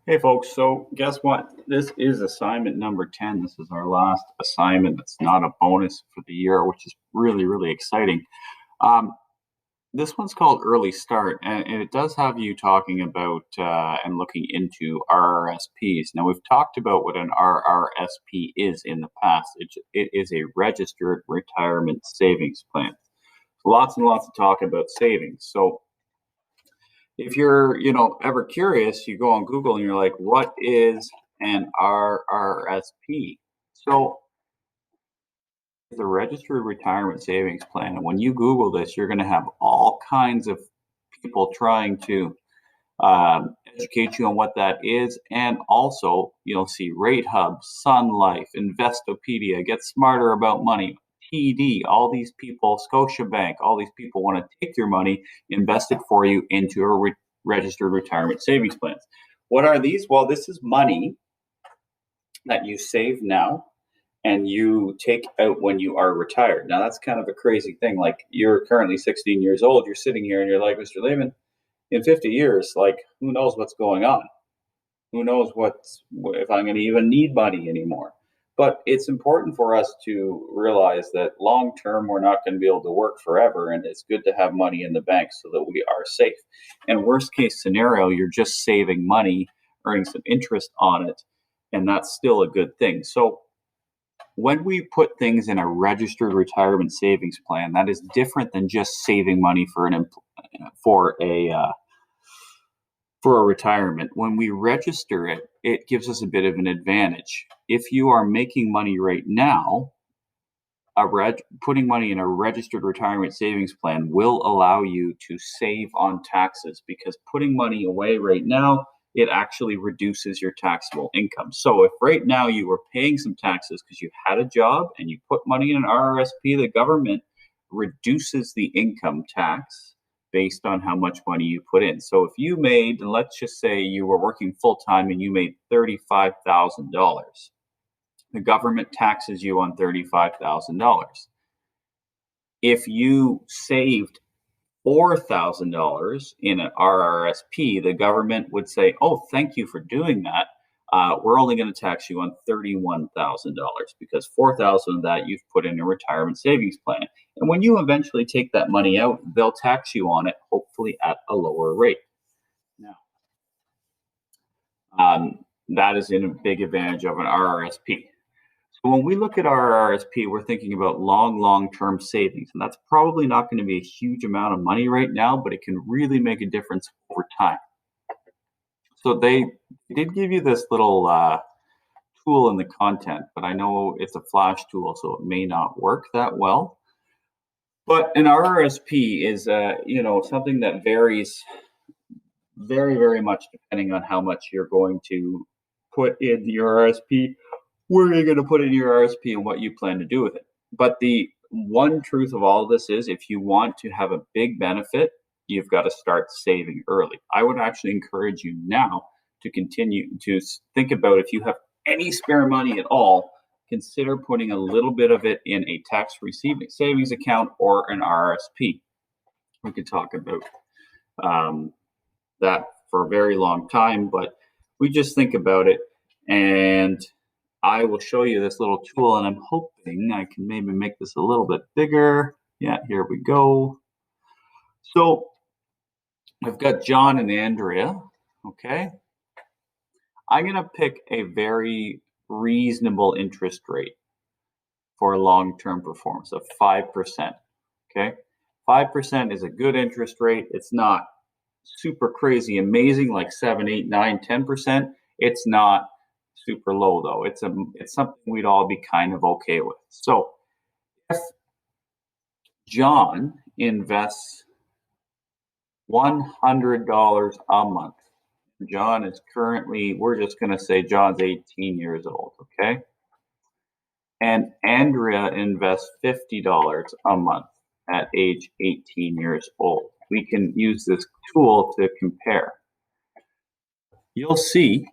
Hey folks, so guess what? This is assignment number 10. This is our last assignment that's not a bonus for the year, which is really, really exciting. Um, this one's called Early Start, and it does have you talking about and looking into RRSPs. Now, we've talked about what an RRSP is in the past. It is a registered retirement savings plan. Lots and lots of talk about savings. So, if you're ever curious, you go on Google and you're like, what is an RRSP? So it's a registered retirement savings plan, and when you Google this, you're going to have all kinds of people trying to educate you on what that is. And also you'll see Rate Hub, Sun Life, Investopedia, Get Smarter About Money, TD, all these people, Scotiabank, all these people want to take your money, invest it for you into a registered retirement savings plans. What are these? Well, this is money that you save now and you take out when you are retired. Now, that's kind of a crazy thing. Like, you're currently 16 years old, you're sitting here and you're like, Mr. Lehman, in 50 years, like, who knows what's going on? Who knows if I'm going to even need money anymore? But it's important for us to realize that long term, we're not going to be able to work forever. And it's good to have money in the bank so that we are safe. And worst case scenario, you're just saving money, earning some interest on it. And that's still a good thing. So when we put things in a registered retirement savings plan, that is different than just saving money for a retirement. When we register it, it gives us a bit of an advantage. If you are making money right now, putting money in a registered retirement savings plan will allow you to save on taxes, because putting money away right now, it actually reduces your taxable income. So if right now you were paying some taxes because you had a job and you put money in an RRSP, the government reduces the income tax based on how much money you put in. So if you made, and let's just say you were working full time and you made $35,000, the government taxes you on $35,000. If you saved $4,000 in an RRSP, the government would say, "Oh, thank you for doing that. We're only going to tax you on $31,000 because 4,000 of that you've put in a retirement savings plan." And when you eventually take that money out, they'll tax you on it, hopefully at a lower rate. Now, that is a big advantage of an RRSP. So when we look at our RRSP, we're thinking about long-term savings, and that's probably not going to be a huge amount of money right now, but it can really make a difference over time. So they did give you this little tool in the content, but I know it's a flash tool, so it may not work that well. But an RRSP is, something that varies very, very much depending on how much you're going to put in your RRSP, where you're going to put in your RSP, and what you plan to do with it. But the one truth of all of this is, if you want to have a big benefit, you've got to start saving early. I would actually encourage you now to continue to think about, if you have any spare money at all, consider putting a little bit of it in a tax-free savings account or an RSP. We could talk about that for a very long time, but we just think about it. And I will show you this little tool, and I'm hoping I can maybe make this a little bit bigger. Yeah, here we go. So I've got John and Andrea. Okay. I'm going to pick a very reasonable interest rate for long-term performance of 5%. Okay. 5% is a good interest rate. It's not super crazy amazing like 7, 8, 9, 10%. It's not super low though. It's something we'd all be kind of okay with. So if John invests $100 a month, John is currently, we're just going to say John's 18 years old, okay? And Andrea invests $50 a month at age 18 years old. We can use this tool to compare. You'll see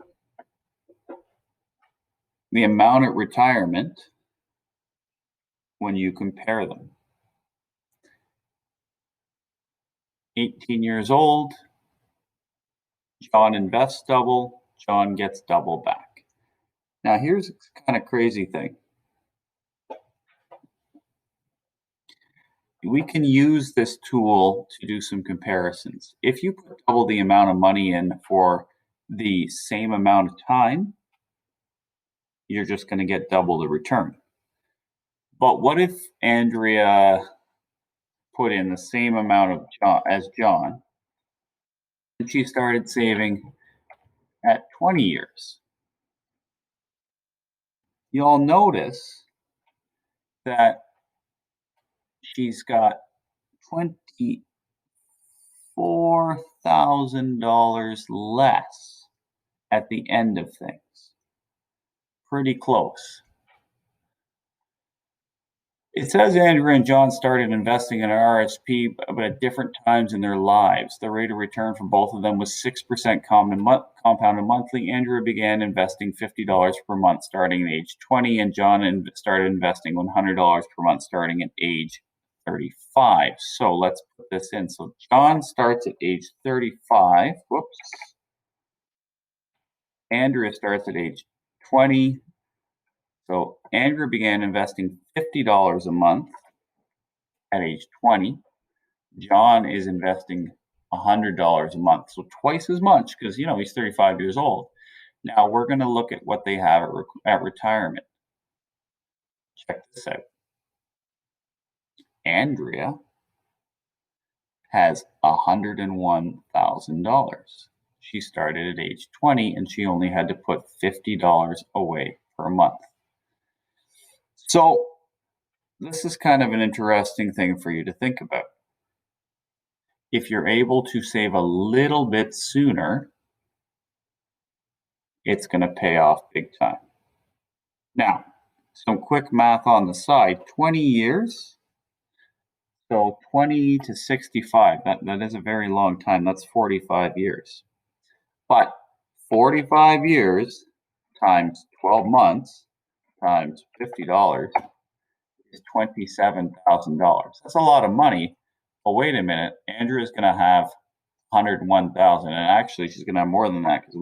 the amount at retirement when you compare them. 18 years old, John invests double, John gets double back. Now here's kind of crazy thing. We can use this tool to do some comparisons. If you put double the amount of money in for the same amount of time, you're just going to get double the return. But what if Andrea put in the same amount as John, and she started saving at 20 years? You'll notice that she's got $24,000 less at the end of things. Pretty close. It says Andrea and John started investing in RSP, but at different times in their lives. The rate of return for both of them was 6% compounded monthly. Andrea began investing $50 per month starting at age 20, and John started investing $100 per month starting at age 35. So let's put this in. So John starts at age 35. Whoops. Andrea starts at age 20. So Andrea began investing $50 a month at age 20. John is investing $100 a month, so twice as much because he's 35 years old. Now we're going to look at what they have at retirement. Check this out. Andrea has $101,000. She started at age 20 and she only had to put $50 away per month. So this is kind of an interesting thing for you to think about. If you're able to save a little bit sooner, it's going to pay off big time. Now, some quick math on the side. 20 years, so 20 to 65, that is a very long time. That's 45 years. But 45 years times 12 months times $50 is $27,000. That's a lot of money. But wait a minute, Andrea is going to have 101,000, and actually she's going to have more than that because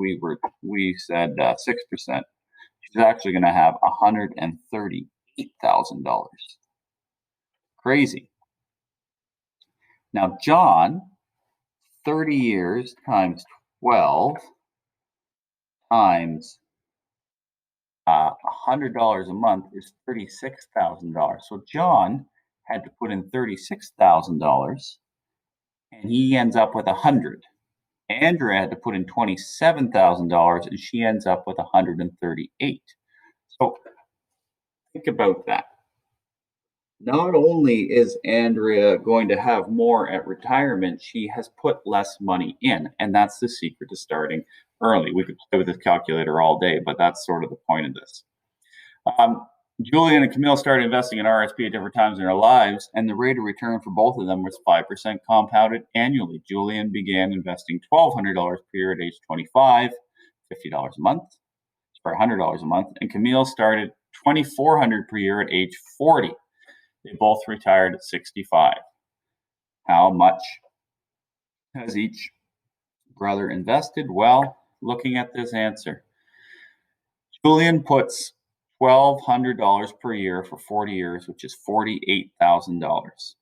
we said 6%. She's actually going to have $138,000. Crazy. Now John, 30 years times 12 times $100 a month is $36,000. So John had to put in $36,000, and he ends up with $100,000. Andrea had to put in $27,000, and she ends up with $138,000. So think about that. Not only is Andrea going to have more at retirement, she has put less money in, and that's the secret to starting early. We could play with this calculator all day, but that's sort of the point of this. Julian and Camille started investing in RSP at different times in their lives, and the rate of return for both of them was 5% compounded annually. Julian began investing $1,200 per year at age 25, $50 a month, for $100 a month, and Camille started $2,400 per year at age 40. They both retired at 65. How much has each brother invested? Well, looking at this answer, Julian puts $1,200 per year for 40 years, which is $48,000.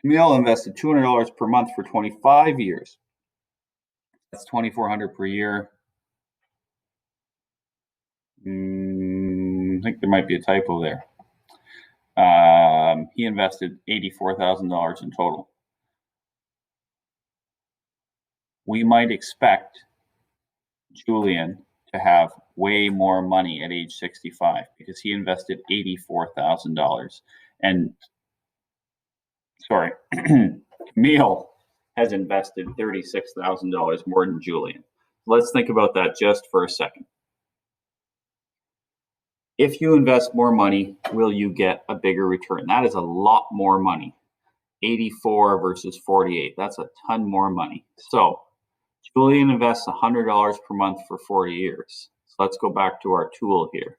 Camille invested $200 per month for 25 years. That's $2,400 per year. I think there might be a typo there. He invested $84,000 in total. We might expect Julian to have way more money at age 65 because he invested $84,000. And sorry, Camille has invested $36,000 more than Julian. Let's think about that just for a second. If you invest more money, will you get a bigger return? That is a lot more money. 84 versus 48. That's a ton more money. So Julian invests $100 per month for 40 years. So let's go back to our tool here.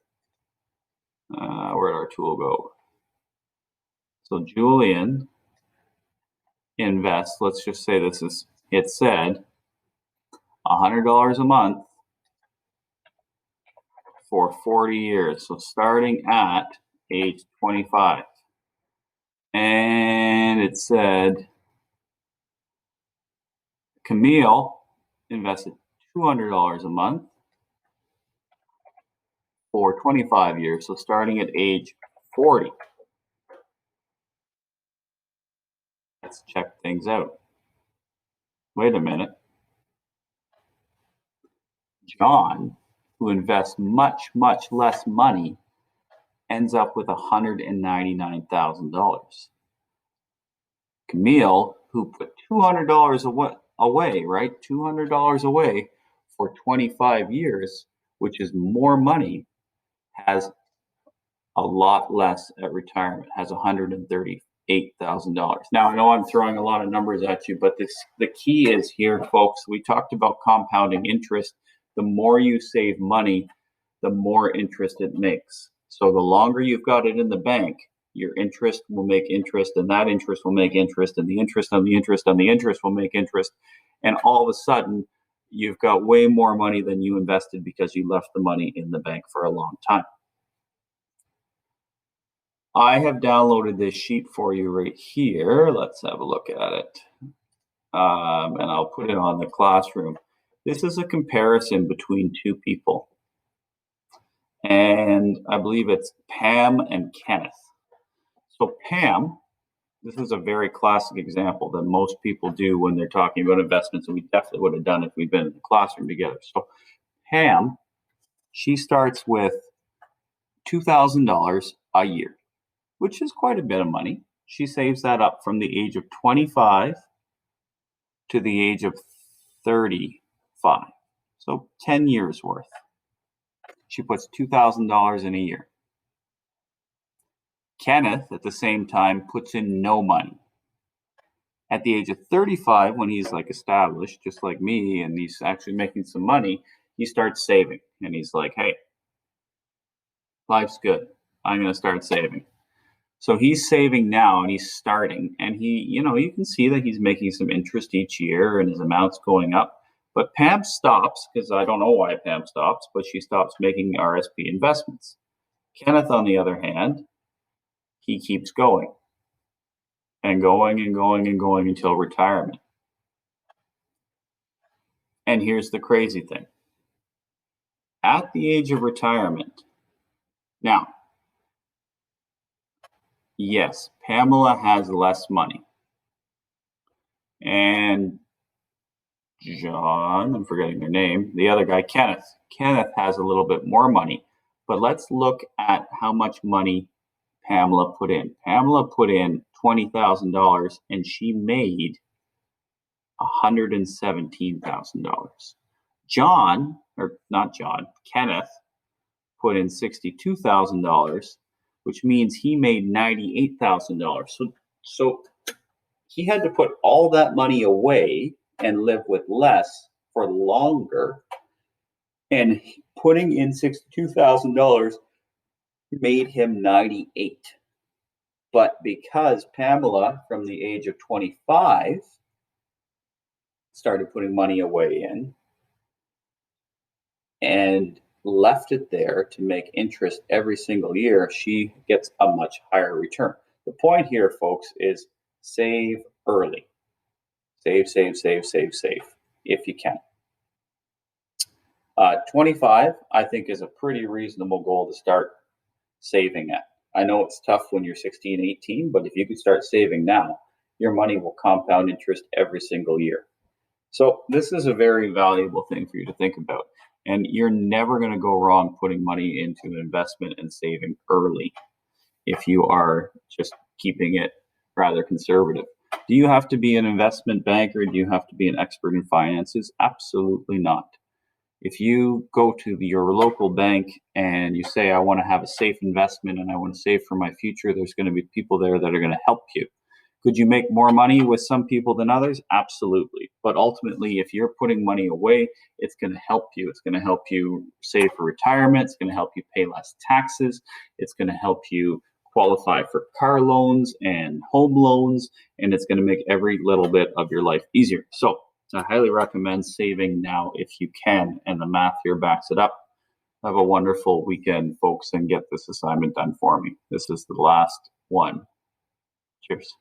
Where'd our tool go? So Julian invests, let's just say it said $100 a month for 40 years. So starting at age 25. And it said Camille invested $200 a month for 25 years. So starting at age 40. Let's check things out. Wait a minute. John, who invests much, much less money, ends up with $199,000. Camille, who put $200 away, right? $200 away for 25 years, which is more money, has a lot less at retirement, has $138,000. Now, I know I'm throwing a lot of numbers at you, but the key is here, folks. We talked about compounding interest. The more you save money, the more interest it makes. So the longer you've got it in the bank, your interest will make interest, and that interest will make interest, and the interest on the interest on the interest will make interest. And all of a sudden, you've got way more money than you invested because you left the money in the bank for a long time. I have downloaded this sheet for you right here. Let's have a look at it. And I'll put it on the classroom. This is a comparison between two people. And I believe it's Pam and Kenneth. So Pam, this is a very classic example that most people do when they're talking about investments, and we definitely would have done if we'd been in the classroom together. So Pam, she starts with $2,000 a year, which is quite a bit of money. She saves that up from the age of 25 to the age of 35. So 10 years worth. She puts $2,000 in a year. Kenneth, at the same time, puts in no money. At the age of 35, when he's like established, just like me, and he's actually making some money, he starts saving. And he's like, hey, life's good. I'm going to start saving. So he's saving now and he's starting. And he, you can see that he's making some interest each year and his amount's going up. But Pam stops, because I don't know why Pam stops, but she stops making RSP investments. Kenneth, on the other hand, he keeps going and going and going and going until retirement. And here's the crazy thing. At the age of retirement, now, yes, Pamela has less money. And John, I'm forgetting their name, the other guy, Kenneth has a little bit more money. But let's look at how much money Pamela put in. Pamela put in $20,000 and she made $117,000. Kenneth put in $62,000, which means he made $98,000. So he had to put all that money away and live with less for longer. And putting in $62,000 made him 98. But because Pamela, from the age of 25, started putting money away in and left it there to make interest every single year, she gets a much higher return. The point here, folks, is save early. Save, if you can. 25, I think, is a pretty reasonable goal to start saving at. I know it's tough when you're 16, 18, but if you can start saving now, your money will compound interest every single year. So this is a very valuable thing for you to think about. And you're never going to go wrong putting money into an investment and saving early if you are just keeping it rather conservative. Do you have to be an investment banker? Do you have to be an expert in finances? Absolutely not. If you go to your local bank and you say, I want to have a safe investment and I want to save for my future, there's going to be people there that are going to help you. Could you make more money with some people than others? Absolutely. But ultimately, if you're putting money away, it's going to help you. It's going to help you save for retirement. It's going to help you pay less taxes. It's going to help you qualify for car loans and home loans, and it's going to make every little bit of your life easier. So I highly recommend saving now if you can, and the math here backs it up. Have a wonderful weekend, folks, and get this assignment done for me. This is the last one. Cheers.